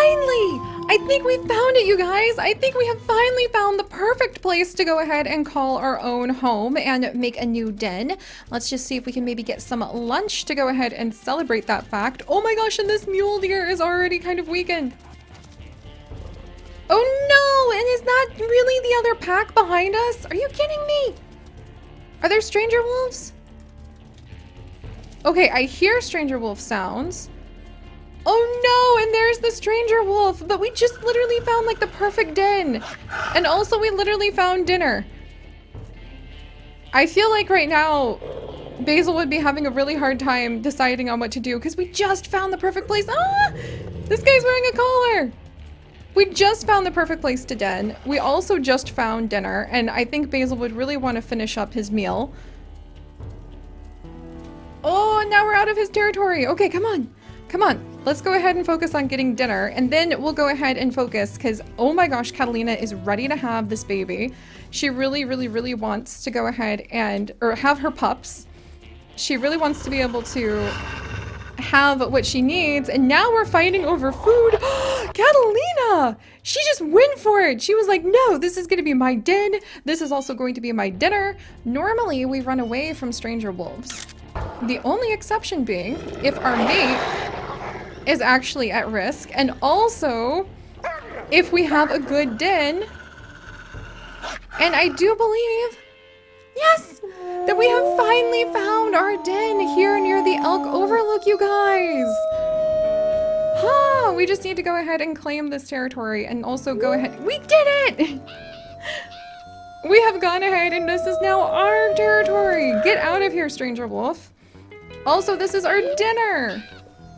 Finally! I think we found it, you guys! I think we have finally found the perfect place to go ahead and call our own home and make a new den. Let's just see if we can maybe get some lunch to go ahead and celebrate that fact. Oh my gosh, and this mule deer is already kind of weakened. Oh no! And is that really the other pack behind us? Are you kidding me? Are there stranger wolves? Okay, I hear stranger wolf sounds. Oh no, and there's the stranger wolf, but we just literally found like the perfect den. And also we literally found dinner. I feel like right now, Basil would be having a really hard time deciding on what to do because we just found the perfect place. Ah, this guy's wearing a collar. We just found the perfect place to den. We also just found dinner, and I think Basil would really want to finish up his meal. Oh, and now we're out of his territory. Okay, come on. Come on. Let's go ahead and focus on getting dinner, and then we'll go ahead and focus because, oh my gosh, Catalina is ready to have this baby. She really, really, really wants to go ahead and, or have her pups. She really wants to be able to have what she needs, and now we're fighting over food. Catalina! She just went for it. She was like, no, this is going to be my den. This is also going to be my dinner. Normally, we run away from stranger wolves. The only exception being if our mate is actually at risk, and also if we have a good den. And I do believe, yes, that we have finally found our den here near the elk overlook, you guys. Huh, we just need to go ahead and claim this territory and also go ahead. We did it! We have gone ahead and this is now our territory. Get out of here, stranger wolf. Also, this is our dinner.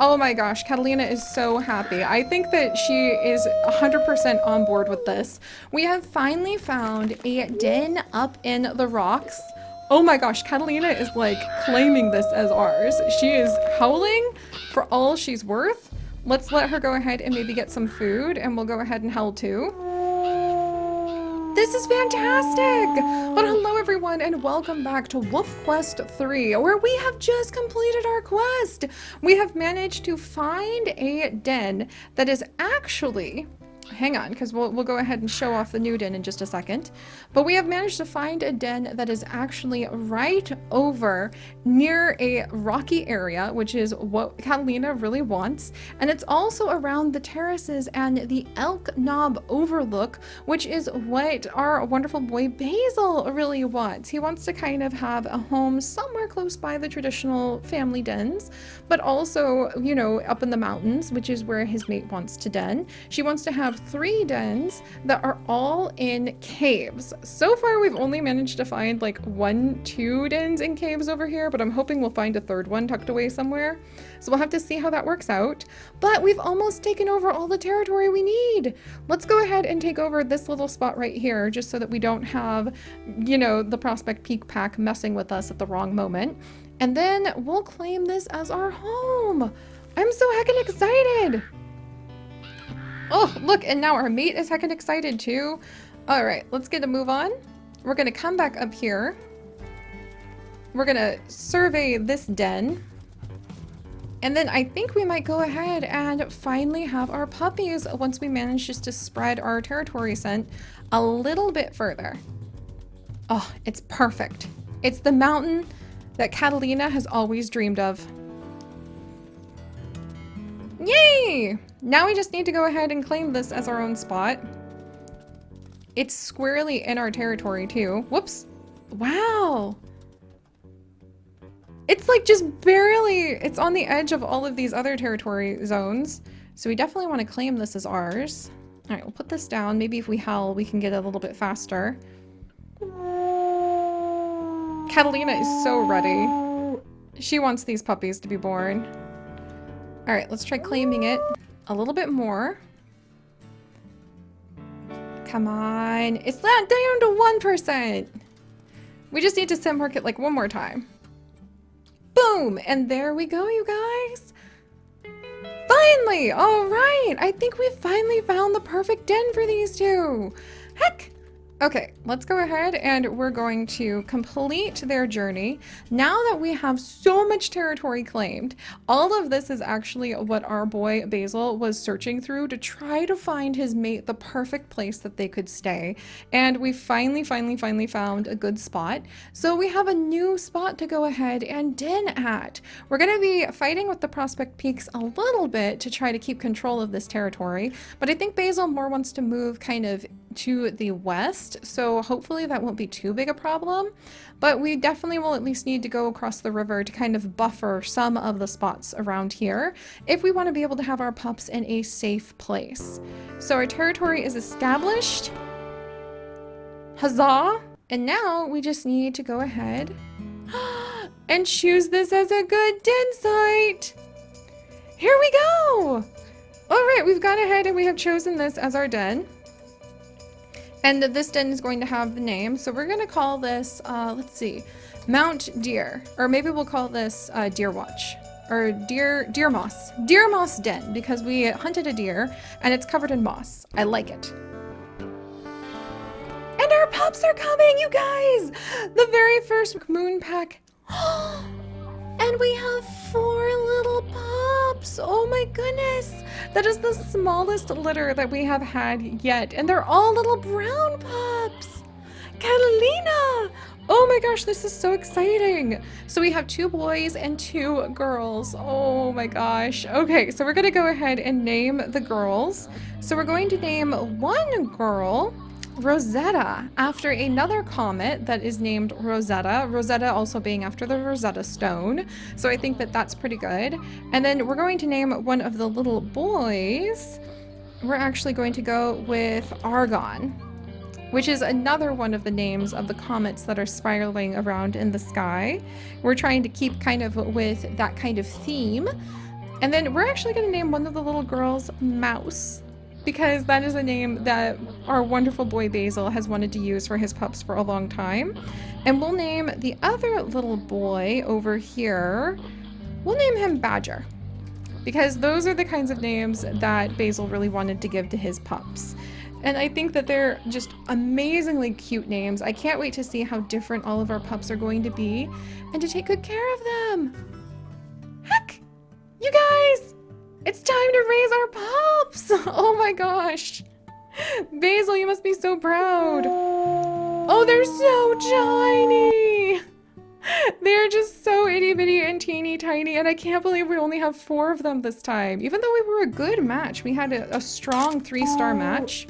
Oh my gosh, Catalina is so happy. I think that she is 100% on board with this. We have finally found a den up in the rocks. Oh my gosh, Catalina is like claiming this as ours. She is howling for all she's worth. Let's let her go ahead and maybe get some food, and we'll go ahead and howl too. This is fantastic! But hello everyone, and welcome back to Wolf Quest 3, where we have just completed our quest! We have managed to find a den that is actually... Hang on, because we'll go ahead and show off the new den in just a second. But we have managed to find a den that is actually right over near a rocky area, which is what Catalina really wants. And it's also around the terraces and the Elk Knob Overlook, which is what our wonderful boy Basil really wants. He wants to kind of have a home somewhere close by the traditional family dens, but also, you know, up in the mountains, which is where his mate wants to den. She wants to have 3 dens that are all in caves. So far we've only managed to find like 2 dens in caves over here, but I'm hoping we'll find a 3rd one tucked away somewhere. So we'll have to see how that works out. But we've almost taken over all the territory we need. Let's go ahead and take over this little spot right here, just so that we don't have, you know, the Prospect Peak pack messing with us at the wrong moment. And then we'll claim this as our home. I'm so heckin' excited. Oh, look, and now our mate is heckin' excited too. All right, let's get a move on. We're gonna come back up here. We're gonna survey this den. And then I think we might go ahead and finally have our puppies once we manage just to spread our territory scent a little bit further. Oh, it's perfect. It's the mountain that Catalina has always dreamed of. Yay! Now we just need to go ahead and claim this as our own spot. It's squarely in our territory too. Whoops. Wow. It's like just barely, it's on the edge of all of these other territory zones. So we definitely want to claim this as ours. All right, we'll put this down. Maybe if we howl, we can get a little bit faster. Catalina is so ready. She wants these puppies to be born. All right, let's try claiming it a little bit more. Come on. It's not down to 1%. We just need to sim mark it like one more time. Boom! And there we go, you guys. Finally! All right. I think we finally found the perfect den for these two. Heck! Okay, let's go ahead and we're going to complete their journey. Now that we have so much territory claimed, all of this is actually what our boy Basil was searching through to try to find his mate the perfect place that they could stay. And we finally found a good spot. So we have a new spot to go ahead and den at. We're going to be fighting with the Prospect Peaks a little bit to try to keep control of this territory, but I think Basil more wants to move kind of to the west, so hopefully that won't be too big a problem, but we definitely will at least need to go across the river to kind of buffer some of the spots around here if we want to be able to have our pups in a safe place. So our territory is established. Huzzah! And now we just need to go ahead and choose this as a good den site. Here we go! Alright, we've gone ahead and we have chosen this as our den. And this den is going to have the name, so we're going to call this, let's see, Mount Deer. Or maybe we'll call this Deer Watch. Or Deer Moss. Deer Moss Den, because we hunted a deer, and it's covered in moss. I like it. And our pups are coming, you guys! The very first moon pack. And we have 4 little pups. Oh my goodness. That is the smallest litter that we have had yet. And they're all little brown pups. Catalina. Oh my gosh, this is so exciting. So we have 2 boys and 2 girls. Oh my gosh. Okay, so we're going to go ahead and name the girls. So we're going to name one girl Rosetta, after another comet that is named Rosetta. Rosetta also being after the Rosetta Stone. So I think that that's pretty good. And then we're going to name one of the little boys. We're actually going to go with Argon, which is another one of the names of the comets that are spiraling around in the sky. We're trying to keep kind of with that kind of theme. And then we're actually going to name one of the little girls Mouse, because that is a name that our wonderful boy Basil has wanted to use for his pups for a long time. And we'll name the other little boy over here, we'll name him Badger, because those are the kinds of names that Basil really wanted to give to his pups. And I think that they're just amazingly cute names. I can't wait to see how different all of our pups are going to be and to take good care of them. Heck, you guys! It's time to raise our pups! Oh my gosh. Basil, you must be so proud. Oh, they're so tiny! They're just so itty bitty and teeny tiny, and I can't believe we only have 4 of them this time. Even though we were a good match, we had a strong 3-star match.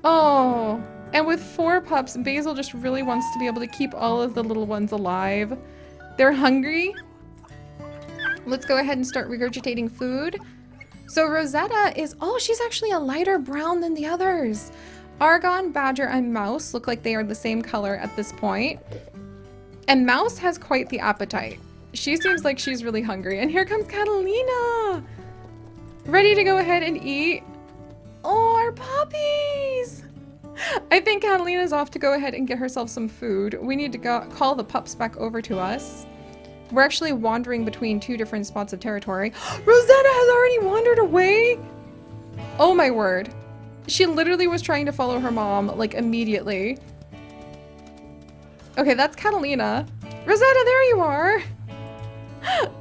Oh, and with 4 pups, Basil just really wants to be able to keep all of the little ones alive. They're hungry. Let's go ahead and start regurgitating food. So Rosetta is, oh, she's actually a lighter brown than the others. Argon, Badger, and Mouse look like they are the same color at this point. And Mouse has quite the appetite. She seems like she's really hungry. And here comes Catalina, ready to go ahead and eat. Oh, our puppies. I think Catalina's off to go ahead and get herself some food. We need to call the pups back over to us. We're actually wandering between 2 different spots of territory. Rosetta has already wandered away? Oh my word. She literally was trying to follow her mom, like, immediately. Okay, that's Catalina. Rosetta, there you are!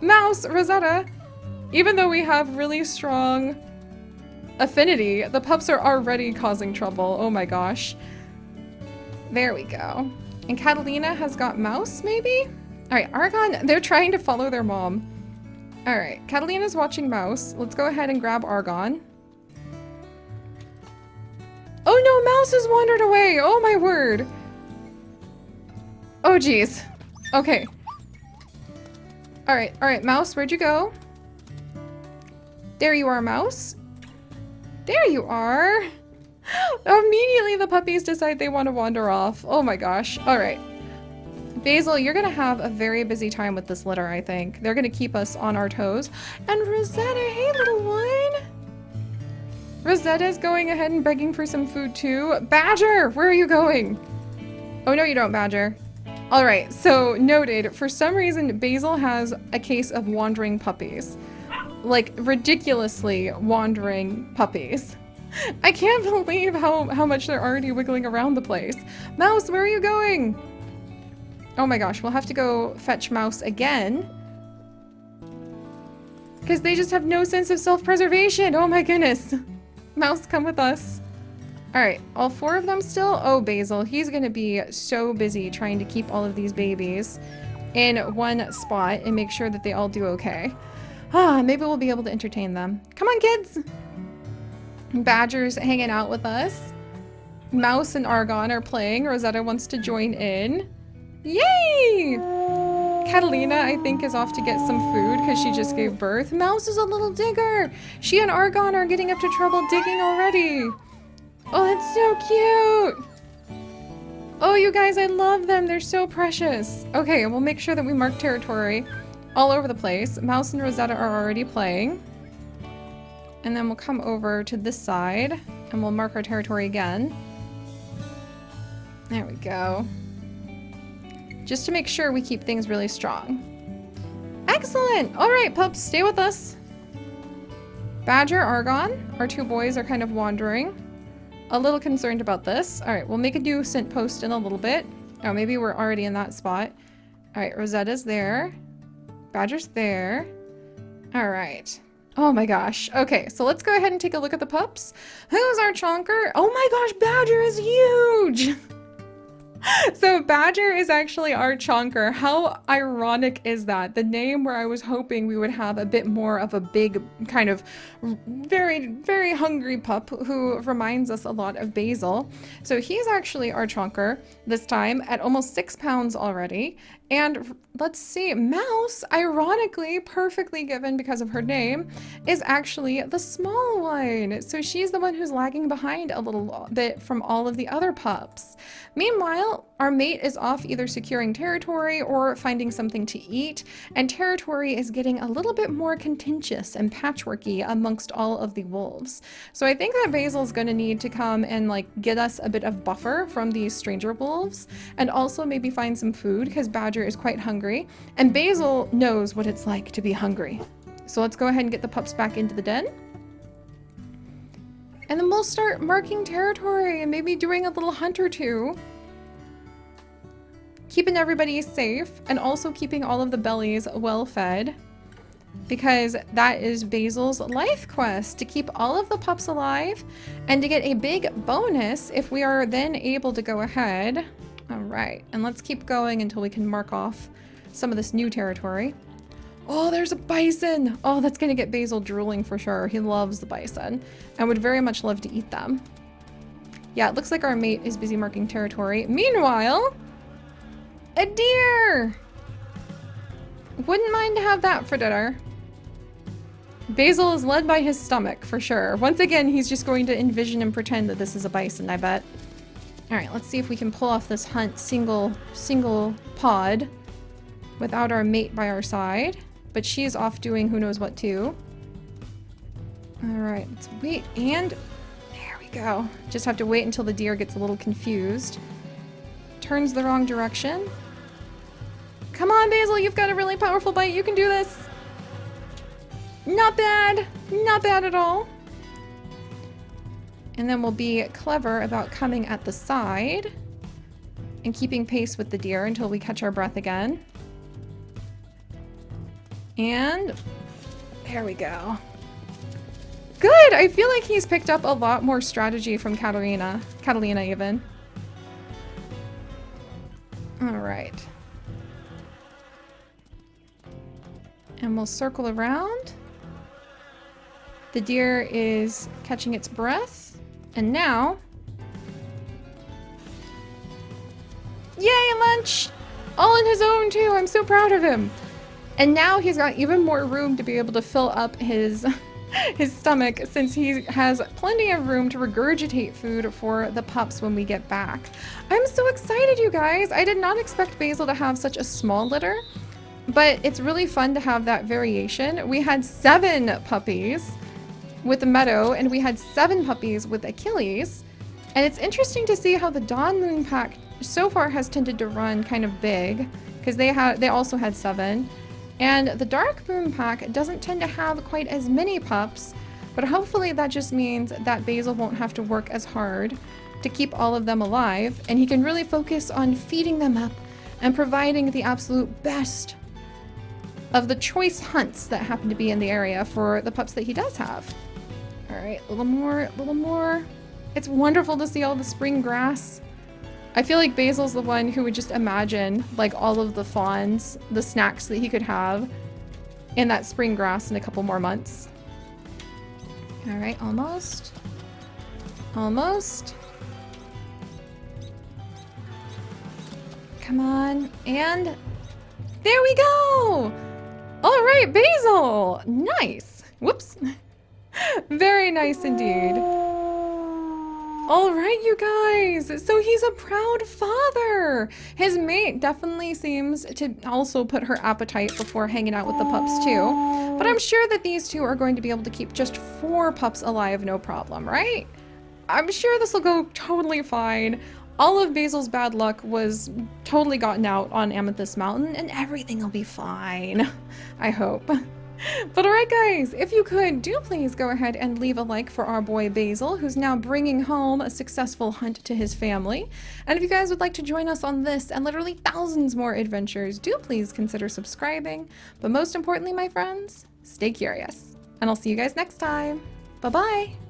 Mouse, Rosetta. Even though we have really strong affinity, the pups are already causing trouble. Oh my gosh. There we go. And Catalina has got Mouse, maybe? Alright, Argon, they're trying to follow their mom. Alright, Catalina's watching Mouse. Let's go ahead and grab Argon. Oh no, Mouse has wandered away! Oh my word! Oh geez. Okay. Alright, Mouse, where'd you go? There you are, Mouse. There you are! Immediately the puppies decide they want to wander off. Oh my gosh. Alright. Basil, you're gonna have a very busy time with this litter, I think. They're gonna keep us on our toes. And Rosetta, hey little one! Rosetta's going ahead and begging for some food too. Badger, where are you going? Oh no you don't, Badger. Alright, so noted. For some reason, Basil has a case of wandering puppies. Like, ridiculously wandering puppies. I can't believe how much they're already wiggling around the place. Mouse, where are you going? Oh my gosh, we'll have to go fetch Mouse again. Because they just have no sense of self-preservation. Oh my goodness. Mouse, come with us. Alright, all 4 of them still? Oh, Basil, he's gonna be so busy trying to keep all of these babies in one spot and make sure that they all do okay. Ah, maybe we'll be able to entertain them. Come on, kids! Badger's hanging out with us. Mouse and Argon are playing. Rosetta wants to join in. Yay! Catalina, I think, is off to get some food because she just gave birth. Mouse is a little digger. She and Argon are getting up to trouble digging already. Oh, that's so cute. Oh, you guys, I love them. They're so precious. Okay, we'll make sure that we mark territory all over the place. Mouse and Rosetta are already playing. And then we'll come over to this side and we'll mark our territory again. There we go. Just to make sure we keep things really strong. Excellent! All right, pups, stay with us. Badger, Argon, our 2 boys are kind of wandering. A little concerned about this. All right, we'll make a new scent post in a little bit. Oh, maybe we're already in that spot. All right, Rosetta's there. Badger's there. All right. Oh my gosh. Okay, so let's go ahead and take a look at the pups. Who's our chonker? Oh my gosh, Badger is huge! So Badger is actually our chonker. How ironic is that? The name where I was hoping we would have a bit more of a big, kind of very, very hungry pup who reminds us a lot of Basil. So he's actually our chonker this time at almost 6 pounds already. And let's see, Mouse, ironically, perfectly given because of her name, is actually the small one. So she's the one who's lagging behind a little bit from all of the other pups. Meanwhile, our mate is off either securing territory or finding something to eat, and territory is getting a little bit more contentious and patchworky amongst all of the wolves. So I think that Basil's going to need to come and like get us a bit of buffer from these stranger wolves, and also maybe find some food because Badger is quite hungry, and Basil knows what it's like to be hungry. So let's go ahead and get the pups back into the den. And then we'll start marking territory and maybe doing a little hunt or two. Keeping everybody safe and also keeping all of the bellies well fed. Because that is Basil's life quest, to keep all of the pups alive and to get a big bonus if we are then able to go ahead. All right, and let's keep going until we can mark off some of this new territory. Oh, there's a bison! Oh, that's gonna get Basil drooling for sure. He loves the bison and would very much love to eat them. Yeah, it looks like our mate is busy marking territory. Meanwhile, a deer! Wouldn't mind to have that for dinner. Basil is led by his stomach for sure. Once again, he's just going to envision and pretend that this is a bison, I bet. All right, let's see if we can pull off this hunt single pod without our mate by our side. But she is off doing who knows what too. All right, let's wait, and there we go. Just have to wait until the deer gets a little confused. Turns the wrong direction. Come on, Basil, you've got a really powerful bite. You can do this. Not bad. Not bad at all. And then we'll be clever about coming at the side and keeping pace with the deer until we catch our breath again. And there we go. Good! I feel like he's picked up a lot more strategy from Catalina even. All right. And we'll circle around. The deer is catching its breath. And now... Yay, lunch! All on his own too, I'm so proud of him. And now he's got even more room to be able to fill up his stomach, since he has plenty of room to regurgitate food for the pups when we get back. I'm so excited, you guys. I did not expect Basil to have such a small litter, but it's really fun to have that variation. We had 7 puppies with the Meadow, and we had 7 puppies with Achilles. And it's interesting to see how the Dawn Moon pack so far has tended to run kind of big, because they also had 7. And the Dark Moon pack doesn't tend to have quite as many pups, But hopefully that just means that Basil won't have to work as hard to keep all of them alive, and he can really focus on feeding them up and providing the absolute best of the choice hunts that happen to be in the area for the pups that he does have. All right, a little more, a little more. It's wonderful to see all the spring grass. I feel like Basil's the one who would just imagine like all of the fawns, the snacks that he could have in that spring grass in a couple more months. All right, almost. Almost. Come on, and there we go! All right, Basil! Nice! Whoops. Very nice indeed. All right, you guys, so he's a proud father. His mate definitely seems to also put her appetite before hanging out with the pups too. But I'm sure that these two are going to be able to keep just 4 pups alive, no problem, right? I'm sure this will go totally fine. All of Basil's bad luck was totally gotten out on Amethyst Mountain, and everything will be fine. I hope. But alright guys, if you could, do please go ahead and leave a like for our boy Basil, who's now bringing home a successful hunt to his family. And if you guys would like to join us on this and literally thousands more adventures, do please consider subscribing. But most importantly, my friends, stay curious. And I'll see you guys next time. Bye-bye!